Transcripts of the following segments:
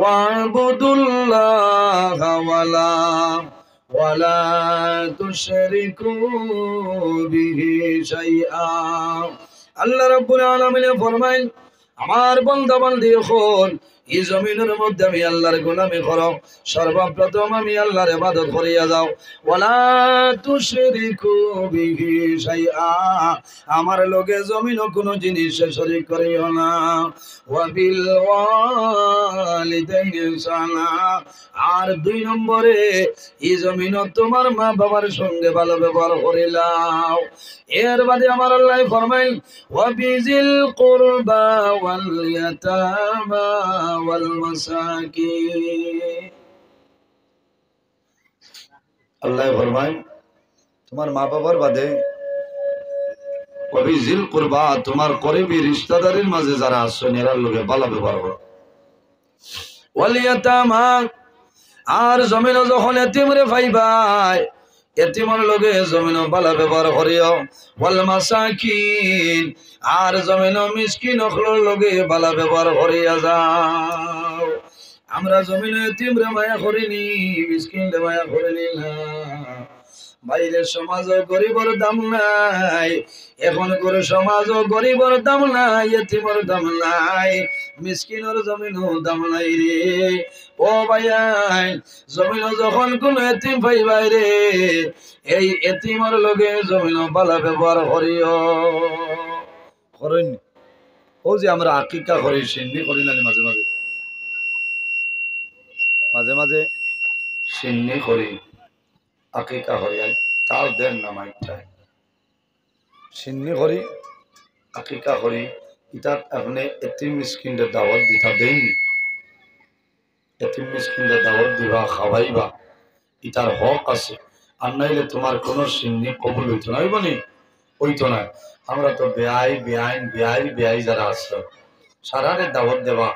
ওয়াবুদুল্লাহ ওয়ালা তুশরিকু বিহি শাইআ। আল্লাহ রাব্বুল আলামিন ফরমাইন, আমার বান্দা বান্দি যখন এই জমিনের মধ্যে আমি আল্লাহর গোলামি করো, সর্বপ্রথম আমি আল্লাহর ইবাদত করিয়া যাও। ওয়ালা তুশরিকু বিহি শাইআ, আমার লগে জমিন কোনো জিনিস শরীক করিও না। ওয়া বিল ওয়ালিদাইনি ইহসানা, আর 2 নম্বরে এই জমিন তোমার মা বাবার সঙ্গে ভালো ব্যবহার করিলাও। এর বাদে আমার আল্লাহ ফরমাইল, ওয়া বিজিল কুরবা ওয়াল ইয়াতামা ওয়াল মাসাকিন। আল্লাহ ফরমায় তোমার মা বাবার বাদে ওয়া বিজিল কুরবা, তোমার করিবি রিশতেদারের মাঝে যারা আছেন এরার লগে ভালো ব্যবহার করো। ওয়াল ইয়াতামা, আর জমিন যখন এতিমরে পাইবাই এতিমর লগে জমিন ভালো ব্যবহার করিও। ওয়াল মাসাকিন, আর জমিন মিসকিন হকলের লগে ভালো ব্যবহার করিয়া যাও। আমরা জমিন এতিমরে মায়া করিনি, মিসকিন রে মায়া করিনি না। বাইরের সমাজও গরিবর দাম নাই, এখন করে সমাজও গরিবর দাম নাই, এতিমর দাম নাই, মিসকিনের জমিনও দাম নাই রে। ও ভাই, জমিন যখন কোন এতিম পাইবাই রে, এই এতিমর লগে জমিন ভালো ব্যবহার করিও। করেন ও যে আমরা আকিকা করি, সিন্নি করি না মাঝে মাঝে মাঝে মাঝে সিন্নি করি, আকিকা করি, তাও দেন না মাইকটায় সিন্নি করি, আকিকা করি, ইতার আপনি এতিম মিসকিনদের দাওয়াত দিতা দেননি। এতিম মিসকিনদের দাওয়াত দিবা, খাওয়াইবা, ইতার হক আছে। আর নাইলে তোমার কোন সিন্নি কবুল হইতো না, হইব নি? হইতো না। আমরা তো বেআই যারা আছে সারারে দাওয়াত দেবা,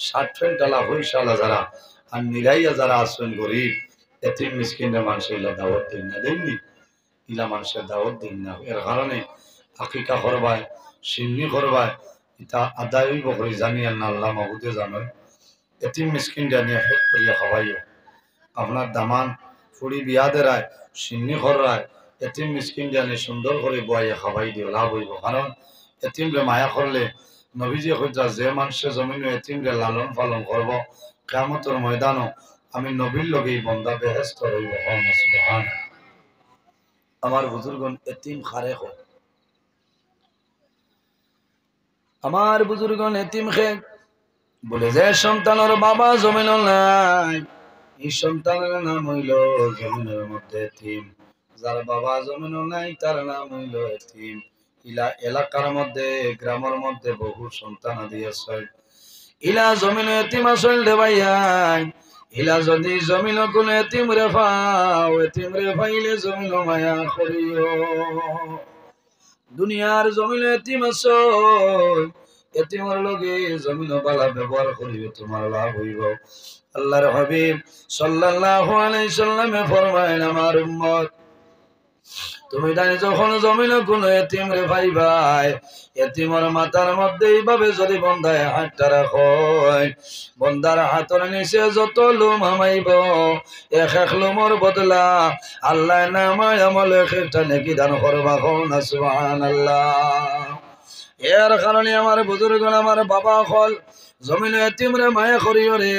60 টালা হইসালা যারা আর নিরাইয়া যারা আছেন গরিব এতিম মিসকিনদের মানুষ ইলা দাওয়াত দিন না, দেননি? ইলা মানুষের দাওয়াত দিন না। এর কারণে আকিকা করবায়, সিন্নি করবায়, ইতা আদায় হইব করে জানি আর না আল্লাহ মাহবুদে জানো। এতিম মিসকিন জানিয়ে ফেক করিয়া খাওয়াইও। আপনার দামান ফুড়ি বিয়া দেরায়, সিন্নি কররায়, এতিম মিসকিন জানিয়ে সুন্দর করে বয়াইয়া খাওয়াই দিও, লাভ হইব। কারণ এতিমরে মায়া করলে নবীজি কইতা, যে মানুষের জমিনে এতিমরে লালন পালন করব, কিয়ামতের ময়দানও আমি নবীর লগেই বন্দা বেহেশত হইব। সুবহানাল্লাহ। আমার বুজুর্গন এতিম খারে হয়, আমার বুজুর্গন এতিম খে বলে যে সন্তানের বাবা জমিন নাই, এই সন্তানের নাম হইল জমিনের মধ্যে এতিম। যার বাবা জমিন নাই তার নাম হইল এতিম। ইলা এলাকার মধ্যে, গ্রামের মধ্যে বহু সন্তান আদি আছে, ইলা জমিন এতিম আসল দে ভাইয়াই। ইলা যদি জমিন কোন এতিম রে পাও, এতিম রে পাইলে জমিন মায়া করিও। দুনিয়ার জমিন এতিম আছো, এতিমের লগে জমিন বালা ব্যবহার করিবে, তোমার লাভ হইব। আল্লাহর হাবিব সাল্লাল্লাহু আলাইহি সাল্লামে ফরমায়েন, আমার উম্মত তুমি জানি যখন জমিন কোন এতিম রে ভাই, এতিমের মাথার মধ্যে এইভাবে যদি বন্দায় হাতটা রাখো, বন্দার হাতের নিচে যত লোম হামাইব, এক লোমর বদলা আল্লাহ নামায় আমল একটা নেকি দান করবা। না সুবহানাল্লাহ। এর কারণে আমার বুজুর্গ, আমার বাবা হল জমিন এতিমরে মায়া করিও রে,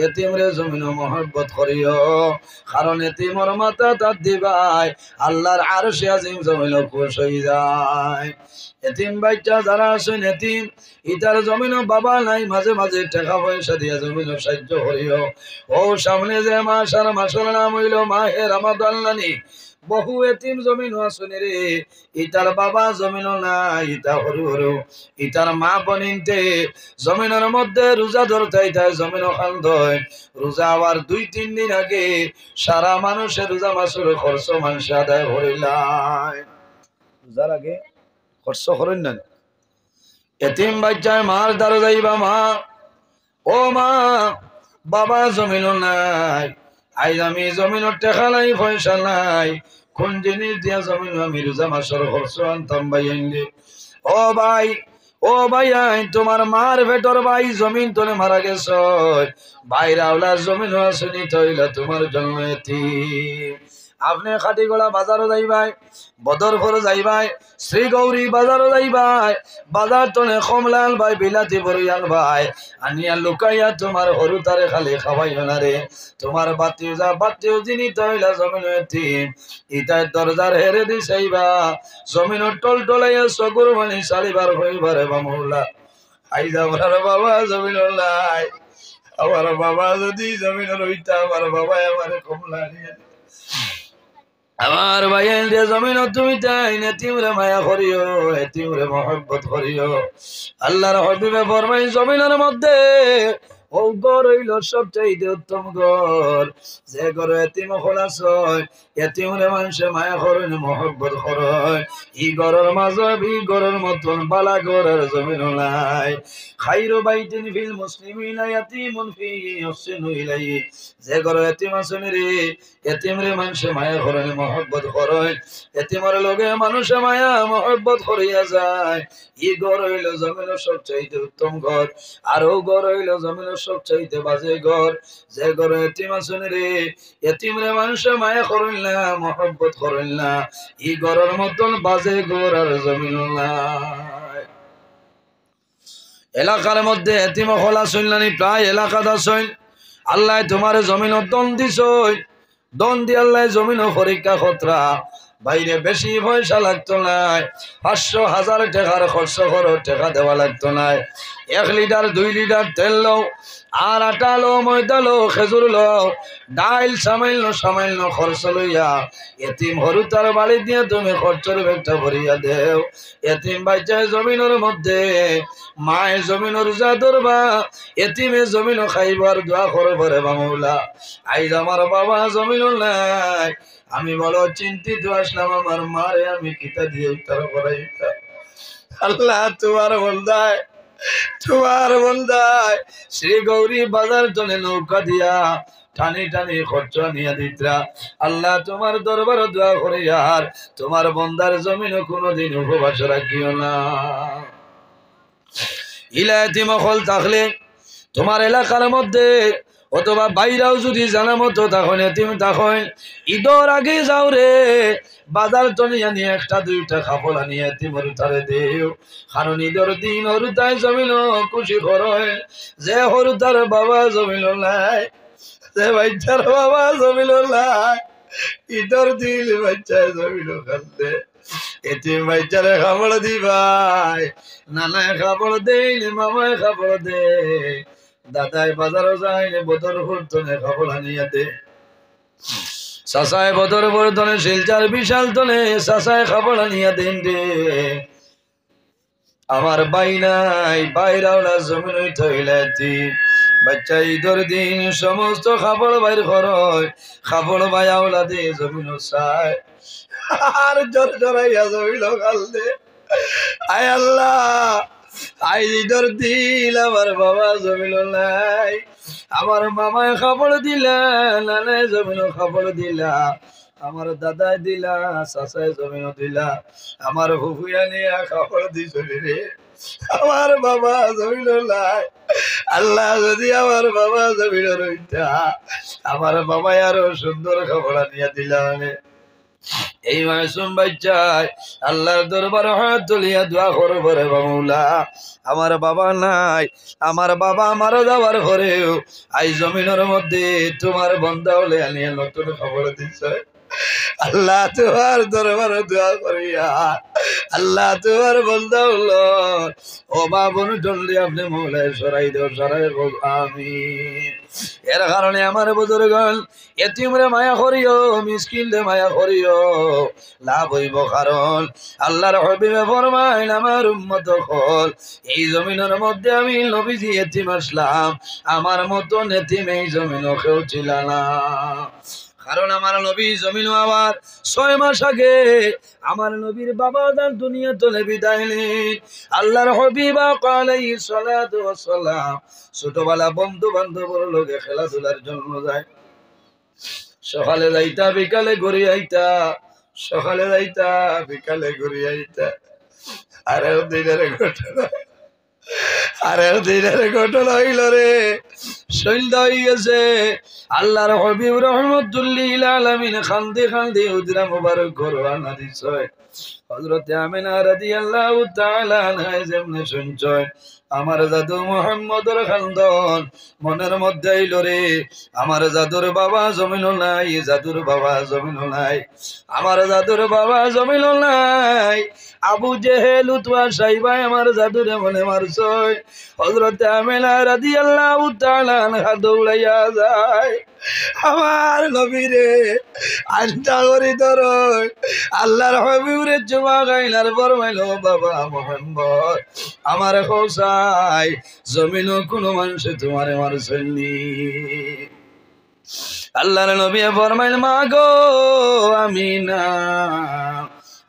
এতিমরে জমিন মহব্বত করিও। কারণ এতিমর মাথা তার দিবাই আল্লাহর আরশে আজিম জমিন খুশ হয়ে যায়। এতিম বাচ্চা যারা আছেন এতিম, ইতার জমিন বাবা নাই, মাঝে মাঝে টাকা পয়সা দিয়ে জমিন সাহায্য করিও। ও সামনে যে মাস, আর মাসের নাম হইল মাহে রমাদান, বহু এতিম জমিন আসুনি রে, ইতার বাবা জমিন নাই, ইতা হরু হরু, ইতার মা বনিনতে জমিনের মধ্যে রোজা ধরতে তাই জমিন খান্দ। রোজা আবার 2-3 দিন আগে সারা মানুষের রোজা মাসের খরচ মানুষ আদায় করিলাই, রোজার আগে খরচ করেন না। এতিম বাচ্চায় মার দ্বারা যাইবা, মা ও মা, বাবা জমিন নাই, আইজ আমি জমিনের টেকা নাই, পয়সা নাই, কোন জিনিস দিয়া জমিন আমি রোজা মাসের খরচ আনতাম ভাই আইনলে। ও ভাই, ও ভাই তোমার মার ভেতর ভাই জমিন তলে মারা গেছ, ভাইরা ওলা জমিন আসনি তৈলা তোমার জন্য এতিম। আপনি খাটিগোলা বাজারও যাইবাই, বদরপুর যাইবাই, শ্রী গৌরী বাজারও যাইবাই, বাজার তলে কমলাল ভাই বিলাতি বরিয়াল ভাই আনিয়া লুকাইয়া তোমার হরু তারে খালি খাওয়াইও না রে। তোমার বাতিও যিনি তৈলা জমিন এতিম, ইতার দরজার হেরে দিছাইবা জমিনের টল টলাইয়া চকুর মানি চারিবার হইবারে বামুল্লা। আই যাবার বাবা জমিন লাই, আমার বাবা যদি জমিনের হইতা আমার বাবা আমার কমলা নিয়ে, আমার ভাই জমিন তুমি তাই এতিমরে মায়া করিও, এতিমরে মহব্বত করিও। আল্লাহর হবিবে ফরমাই জমিনের মধ্যে ও ঘর হইল সবচাইতে উত্তম ঘর, যে ঘর এতিম খোলাস এতিমরে মানুষে মায়া করেন মহব্বত করেন, ই ঘরের মাঝে ই ঘরের মতন বালা ঘরের জমিন নাই। খাইরু বাইতিন ফিল মুসলিমিনা ইয়াতীমুন ফিহি ইহসিনু ইলাইহি, যে ঘর এতিম আছেন রে এতিমরে মানুষে মায়া করেন মহব্বত করেন, এতিমর লগে মানুষে মায়া মহব্বত করিয়া যায়, ই ঘর হইল জমিনের সবচাইতে উত্তম ঘর। আর ও ঘর হইল জমিনের সবচাইতে বাজে ঘর, যে ঘর এতিম আছেন রে এতিমরে মানুষে মায়া করেন না মহব্বত করেন না, ই ঘরের মতন বাজে ঘর আর জমিন নাই। এলাকার মধ্যে এতিম খোলা শুনলানি প্রায় এলাকাটা শুন, আল্লাহ তোমার জমিন দন দিছ, দন দি আল্লাহ জমিন পরীক্ষা খতরা, বাইরে বেশি পয়সা লাগতো নাই, 500,000 টাকার খরচ করো, টাকা দেওয়া লাগতো নাই। 1 লিটার 2 লিটার তেল লো, আর আটা লো, ময়দা লো, খেজুর লো, ডাইল সামাইল খরচ লইয়া এতিম হরু তার বাড়ি দিয়ে তুমি খরচের ব্যাগটা ভরিয়া দেও। এতিম বাচ্চায় জমিনের মধ্যে মায়ে জমিনের যা ধরবা, এতিমে জমিন খাইবার দোয়া করবরে বামুলা। আইজ আমার বাবা জমিন নাই, আমি বড় চিন্তিত আসলাম, আমার মারে আমি কিতা দিয়ে উত্তর করাইতা। আল্লাহ তোমার বন্দায় শ্রী গৌরী বাজার চলে নৌকা দিয়া টানি টানি খরচ নিয়ে দিতরা। আল্লাহ তোমার দরবার দোয়া করে আর তোমার বন্দার জমিন কোনোদিন উপবাস রাখিও না। ইলাইতি মহল থাকলে তোমার এলাকার মধ্যে অথবা বাইরাও যদি জানা মতো তখন এতিম তখন ঈদের আগে যাও রে, বাজার টনি আনি 1-2টা কাপড় আনি এতিমর তারে দেও, কারণ ঈদের দিন হরুতাই জমিল খুশি করে, যে হরুতার বাবা জমিল নাই, যে বাচ্চার বাবা জমিল নাই, ঈদের দিন বাচ্চায় জমিল কান্দে, এতিম বাচ্চারে খাবার দিবাই, নানায় খাবার দেই, মামায় খাবার দে, দাদাই বাজারও যায় বদর ফুরতনে খাবার আনিয়া দে, চাচায় বদর ফুরতনে শিলচার বিশাল তনে চাচায় খাবার আনিয়া দেন রে। আমার বাই নাই, বাইরাওলা জমিন থইলাতি বাচ্চা ঈদের দিন সমস্ত খাবার বাইর করয়, খাবার বাইয়াওলা দে জমিন চায় আর জোর জোরাইয়া জমিল কাল দে। আয় আল্লাহ, আই ঈদের দিন আমার বাবা জমিল নাই, আমার মামায় খাবার দিলা, নানায় জমিন খাবার দিলা, আমার দাদাই দিলা, চাচাই জমিন দিলা, আমার ফুফুয়া নিয়ে খাবার দিছিল রে, আমার বাবা জমিল নাই। আল্লাহ যদি আমার বাবা জমিল রইতা, আমার বাবাই আরো সুন্দর খাবার নিয়ে দিলা। এই মাসুম বাচ্চায় আল্লাহর দরবারে হাত তুলিয়া দোয়া করবো রে বামুলা, আমার বাবা নাই, আমার বাবা মারা যাওয়ার পরেও আই জমিনের মধ্যে তোমার বন্ধা হলে আনিয়ে নতুন খবর দিচ্ছে। আল্লাহ তোমার দরবারে দোয়া করিয়া আল্লাহ তোমার বন্ধা হলো ও বাবন জলদি আপনি মৌলায় সরাই দেও, সরাই আমি। এর কারণে আমার বুজুর্গণ এতিমরে মায়া করিও, মিসকিন রে মায়া করিও, লাভ হইব। কারণ আল্লাহর হাবিবে ফরমাইন আমার উম্মত হল এই জমিনের মধ্যে আমি নবীজি এতিম আসলাম, আমার মতো এতিম এই জমিনও কেউ ছিল না। কারণ আমার নবী জমিন আবার 6 মাস আগে আমার নবীর বাবা দান দুনিয়া তলে বিদায় নিলেন। আল্লাহর হাবিব আলাইহিস সালাতু ওয়াস সালাম ছোটবেলা বন্ধু বান্ধবর লগে খেলাধুলার জন্য যায়, সকালে যাইতা বিকালে ঘুরে আইতা, সকালে যাইতা বিকালে ঘুরে আইতা। আর দিনের ঘটনা আর একদিনের ঘটনা হইল রে, সন্ধ্যা হয়ে গেছে। আল্লাহর হবিব রহমতুল্লিল আলামিন খান্দি খান্দি উজরা মুবারক করওয়ানা দিছে। হযরতে আমিনা রাদিয়াল্লাহু তাআলা আনহা যেমনে শুনছেন, আমার জাদু মুহাম্মদের খান্দন মনের মধ্যে আইল রে। আমার জাদুর বাবা জমিনও নাই, জাদুর বাবা জমিনও নাই, আমার জাদুর বাবা জমিনও নাই। আবু জেহেল উতবা সাইবা আমার জাদুরে মনে মারছয়। হযরতে আমিনা রাদিয়াল্লাহু তাআলা আনহা দৌড়াইয়া যায়, আমার নবীরে আন্তা করি ধর। আল্লাহর হবিবরে চুমা গাইলার ফরমাইল, বাবা মুহাম্মদ আমার হোসাই জমিন কোনো মানুষে তোমারে মারছনি। আল্লাহর নবী ফরমাইল, মা গো আমিনা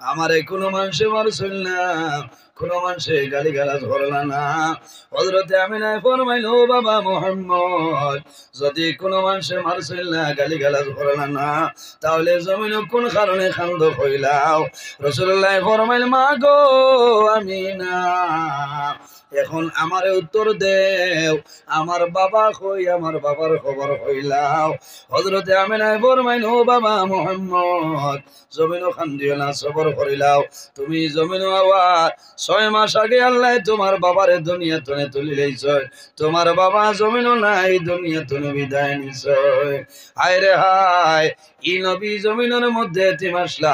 আমারে কোনো মানুষে মারছল না, কোনো মানুষে গালি গালাজ করলা না। হযরতে আমিনা ফরমাইল, ও বাবা মুহাম্মদ যদি কোনো মানুষে মারছল না, গালি গালাজ করলা না, তাহলে জমিন কোন কারণে খান্দ হইলাও? রাসূলুল্লাহ ফরমাইল, মা গো আমিনা এখন আমারে উত্তর দেও, আমার বাবা কই, আমার বাবার খবর হইলাও? হযরতে আমিনা ফরমাইল, ও বাবা মুহাম্মদ জমিনও খান্দিও না, সবর করিলাও। তুমি জমিনও আওয়ার 6 মাস আগে আল্লাহ তোমার বাবারে দুনিয়া তনে তুলি লইছ, তোমার বাবা জমিনও নাই, দুনিয়া তনে বিদায় নিছ। হায় রে হায়, ই নবী জমিনের মধ্যে এতিম আসলা।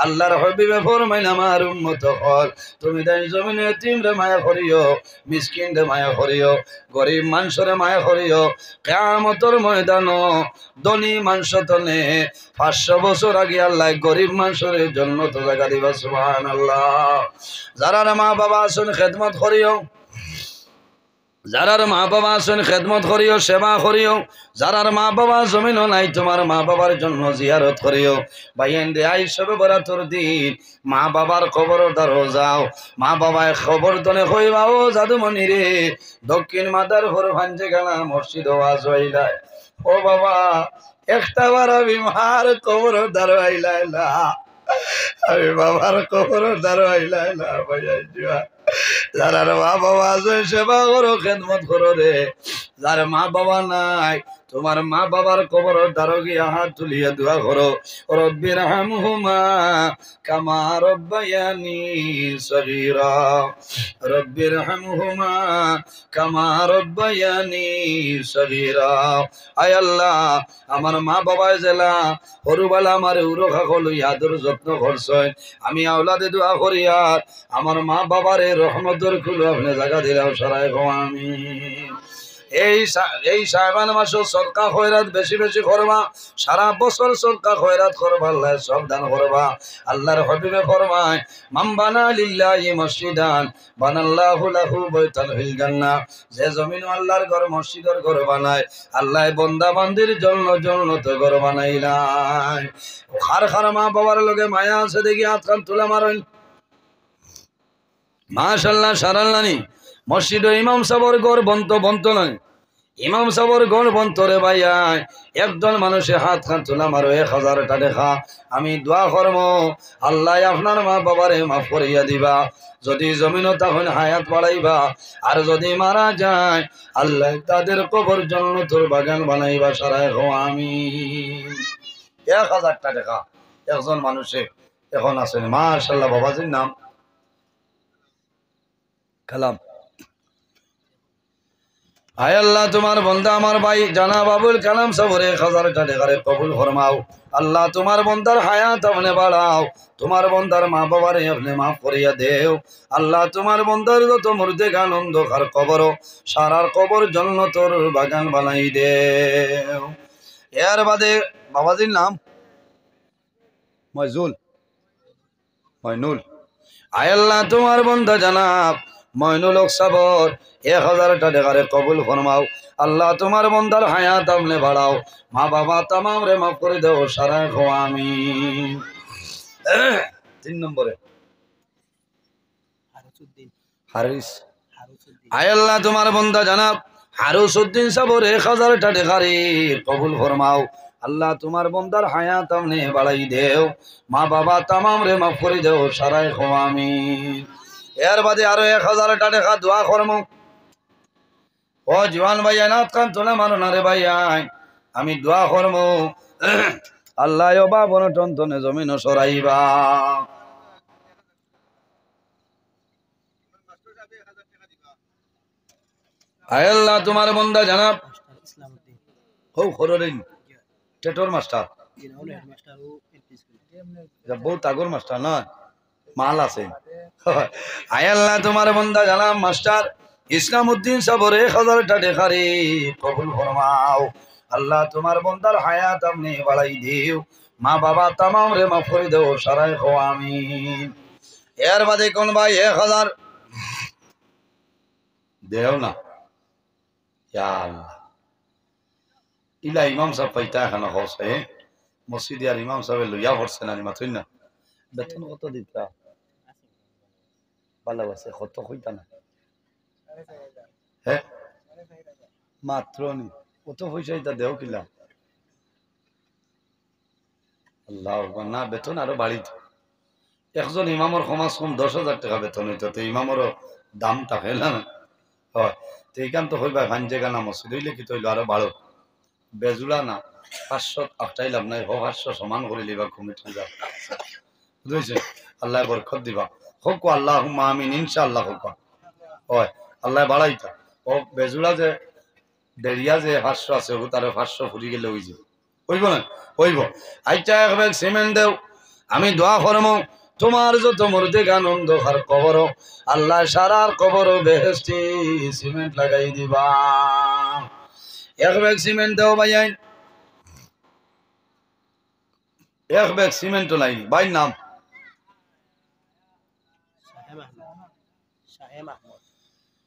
আল্লাহর হাবিবে ফরমাইল, আমার উম্মত হল তুমি তাই জমিনে এতিম রে মায়া করিও, মিসকিন রে মায়া করিও, গরিব মানুষরে মায়া করিও। কিয়ামতের ময়দান ধনী মানুষ তনে 500 বছর আগে আল্লাহ গরিব মানুষের জন্য তো জায়গা দিবা। সুবহানাল্লাহ। যারা মা বাবা আছেন খেদমত করিও, যারার মা বাবা আছেন খেদমত করিও, সেবা করিও। যারার মা বাবা জমিনও নাই, তোমার মা বাবার জন্য জিয়ারত করিও। ভাইয়েন দে আই সবে বরাতর দিন মা বাবার খবর দ্বারো যাও। মা বাবায় খবর দনে কইবা, ও জাদুমণি রে দক্ষিণ মাদার ঘর ভাঞ্জে গেলা মসজিদ ওয়াজ হইলায়, ও বাবা একটা বার আমি মার খবর দ্বারো আইলাই না, আমি বাবার খবর দ্বারো আইলাই না। ভাইয়া যারা মা বাবা আছে সেবা করো, খেদমত করো রে। যার মা বাবা নাই, তোমার মা বাবার কবর দ্বারা গিয়া হাত তুলিয়া দোয়া করো, রব্বির হামহুমা কামা রব্বায়ানি সগীরা, রব্বির হামহুমা কামা রব্বায়ানি সগীরা। আয় আল্লাহ, আমার মা বাবায় জেলা হরুবালা আমার উরখা হল আদর যত্ন করছেন, আমি আওলাদে দোয়া করি আর আমার মা বাবারে রহমতের খুলো আপনি জায়গা দিলাম সারায় গো। আমি এই শাবান মাসে সদকা খয়রাত বেশি বেশি করবা, সারা বছর সদকা খয়রাত করবা, আল্লাহ সব দান করবা। আল্লাহর হাবিবে ফরমায়, মান বানা লিল্লাহি মসজিদান বানাল্লাহু লাহু বাইতান ফিল জান্নাহ। যে জমিন আল্লাহর ঘর মসজিদের ঘর বানায়, আল্লাহ বান্দা বান্দির জন্য জান্নাতে ঘর বানাইলাই। খার খার মা বাবার লগে মায়া আছে দেখি হাত কান তুলা মারেন। মাশাআল্লাহ সারাল্লানি মসজিদ ইমাম সাহেবের ঘর বন্ত নয়, ইমাম সাহেবের ঘর বন্ত রে ভাইয়া। একদল মানুষে হাত খান তোলা মারো 1000 টাকা। আমি দোয়া করব আল্লাহ আপনার মা বাবারে মাফ করিয়া দিবা, যদি জমিন তখন হায়াত বাড়াইবা, আর যদি মারা যায় আল্লাহ তাদের কবর জান্নাতের বাগান বানাইবা সারায় গো। আমি 1000 টাকা একজন মানুষে এখন আছেন। মাশাআল্লাহ বাবাজির নাম কালাম। আয় আল্লাহ, তোমার বন্দা আমার ভাই জানা বাবুল কালাম সাবরে 1000 টাকা কবুল ফরমাও। আল্লাহ তোমার বন্দার হায়াত আপনি বাড়াও, তোমার বন্দার মা বাবারে আপনি মাফ করিয়া দেও। আল্লাহ তোমার বন্দার যত মুর্দে গান অন্ধকার কবর, সারার কবর জান্নাতের বাগান বানাই দেও। এর বাদে বাবাজির নাম ময়নুল। আয় আল্লাহ তোমার বন্দা জানাব ময়নুল সাবর 1000 টাকা কবুল ফরমাও। আল্লাহ তোমার বন্দার হায়াত আপনি বাড়াও, মা বাবা তামাম রে মাফ করে দেও সারায় গো। আমিন। 3 নম্বরে হারিস। আয় আল্লাহ তোমার বন্দা জানাব হারুসউদ্দিন সাবর 1000 টাকা কবুল ফরমাও। আল্লাহ তোমার বন্দার হায়াত আপনি বাড়াই দেও, মা বাবা তামাম রে মাফ করে দেও সারায় গো। আমিন। এর বাদে আরো 1000 টাকা দোয়া করমু। ও জওয়ান ভাই এনাত খান তোলা মারো না রে ভাই, আমি দোয়া করমু আল্লাহ বা বনটন তনে জমিন সরাইবা। আয় আল্লাহ তোমার বন্দা জানাব হো খররিন টেটর মাস্টার বহুত আগর মাস্টার না মাল আছে। আয় আল্লাহ তোমার বন্দা জানাব মাস্টার ইসলামউদ্দিন সাবরে 1000 টাকা রে কবুল ফরমাও। আল্লাহ তোমার বন্দার হায়াত আপনি বাড়াই দিও, মা বাবা তামাম রে মাফ করে দেও সারাই খো আমিন। এর বাদে কোন ভাই 1000 দেও না ইয়া আল্লাহ। ইলা ইমাম সাহেব পাইতা এখানে হচ্ছে মসজিদে আর ইমাম সাহেব লইয়া পড়ছে না মাথুই না বেতন কত দিতা ভালো আছে কত কইতা না হ্যাঁ মাত্র নি কত পয়সা এটা দেও কিলা আল্লাহ না বেতন আরো বাড়িত একজন ইমামর সমাজ কম 10,000 টাকা বেতন হইতো তো ইমামরও দাম থাকে না হয় তো এইখান তো হইবা ভান জায়গা না মসজিদ হইলে কি তৈল আরো বাড়ো বেজুলা না 500 আটটাই লাভ নাই 500 সমান করে লিবা কমিটি যা বুঝেছে আল্লাহ বরকত দিবা হোক আল্লাহুম্মা আমিন ইনশাআল্লাহ হোক হয় আল্লাহ বাড়াইতা ও বেজুলা যে দেরিয়া যে 500 আছে ও তার 500 ফুরি গেলে হইছে হইব না হইব। আচ্ছা এক ব্যাগ সিমেন্ট দেও আমি দোয়া করমু তোমার যত মুর্দে আনন্দ আর কবর আল্লাহ সারার কবর বেহেশতি সিমেন্ট লাগাই দিবা। এক ব্যাগ সিমেন্ট দেও ভাই এক ব্যাগ সিমেন্ট লাইন ভাই নাম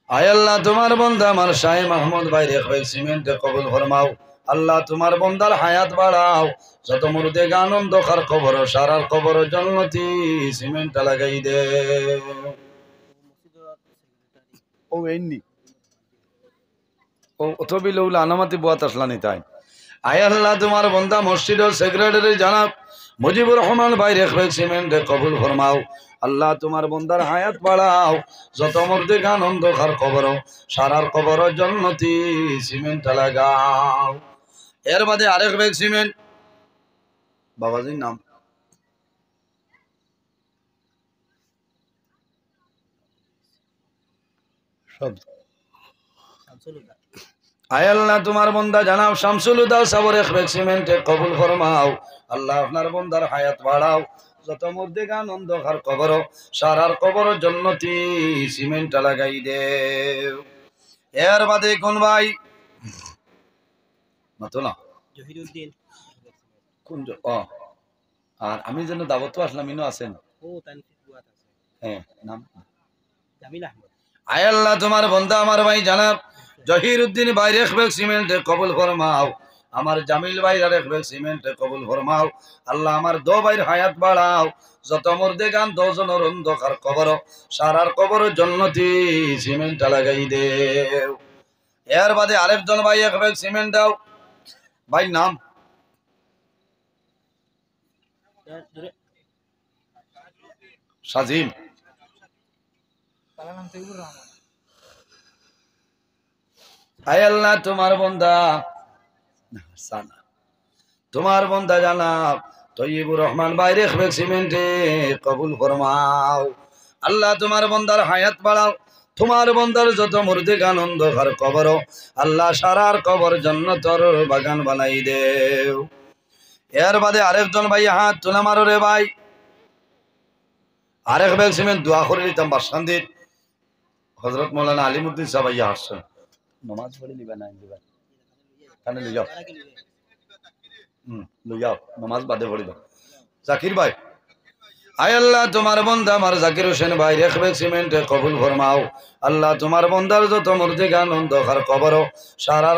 আয় আল্লাহ তোমার বন্দা আমার শাহে মাহমুদ ভাই এক ব্যাগ সিমেন্ট কবুল ফরমাও। আল্লাহ তোমার বন্দার হায়াত বাড়াও যত মুর্দে আনন্দ আর কবর সারার কবর জন্নতি সিমেন্ট লাগাই দে। ও এন্নি ও অথবি লৌলা আনামাতি বুয়াত আসলানি তাই। আয় আল্লাহ তোমার বন্দা মসজিদের সেক্রেটারি জানাব মুজিবুর রহমান ভাই রেখবে সিমেন্ট কবুল ফরমাও। আল্লাহ তোমার বন্দার হায়াত বাড়াও যত মুর্দে আনন্দ আর কবর সারার কবর জন্নতি সিমেন্ট লাগাও। এর বাদে আরেক ব্যাগ সিমেন্ট বাবাজির নাম আয় আল্লাহ তোমার বন্দা জানাও শামসুল উদা সাবর এক ব্যাগ সিমেন্ট কবুল ফরমাও। আল্লাহ আপনার বন্দার হায়াত বাড়াও যত মুর্দে আনন্দ আর কবর সারার কবর জন্নতি সিমেন্ট লাগাই দে। এর বাদে কোন ভাই মাতো না জহিরুদ্দিন কোন ও আর আমি যেন দাওয়াত আসলাম ইনো আছেন ও তানফির বুয়াত আছে হ্যাঁ নাম জামিল আহমদ। আয় আল্লাহ তোমার বন্দা আমার ভাই জানাব জহিরুদ্দিন ভাই এক ব্যাগ সিমেন্ট কবুল ফরমাও। আমার জামিল ভাই আর এক ব্যাগ সিমেন্ট কবুল ফরমাও। আল্লাহ আমার দো ভাইয়ের হায়াত বাড়াও যত মুর্দে গান 10 জনের অন্ধকার কবর সারার কবর জন্নতি সিমেন্ট লাগাই দে। এর বাদে আরেকজন ভাই এক ব্যাগ সিমেন্ট দাও ভাই নাম সাজিম আয় আল্লাহ তোমার বন্দা তোমার বন্দা জানাব তৈয়বুর রহমান ভাই রেখবে সিমেন্টে কবুল ফরমাও। আল্লাহ তোমার বন্দার হায়াত বাড়াও তোমার বন্দার যত মুর্দে আনন্দ আর কবর আল্লাহ সারার কবর জান্নাতের বাগান বানাই দেও। এর বাদে আরেকজন ভাই হাত তোলা মারো রে ভাই আরেক ব্যাগ সিমেন্ট দোয়া করে দিতাম বাসকান্দির হযরত মাওলানা আলিমউদ্দিন সাহেব আইয়া আসছেন নামাজ পড়ে নিবা না দিবা কানে লই যাও লই যাও নামাজ বাদে পড়ে দাও জাকির ভাই। আয় আল্লাহ তোমার বন্দা আমার জাকির হোসেন ভাই এক ব্যাগ সিমেন্ট কবুল ফরমাও। আল্লাহ তোমার বন্দার যত মুর্দে আনন্দ আর কবর সারার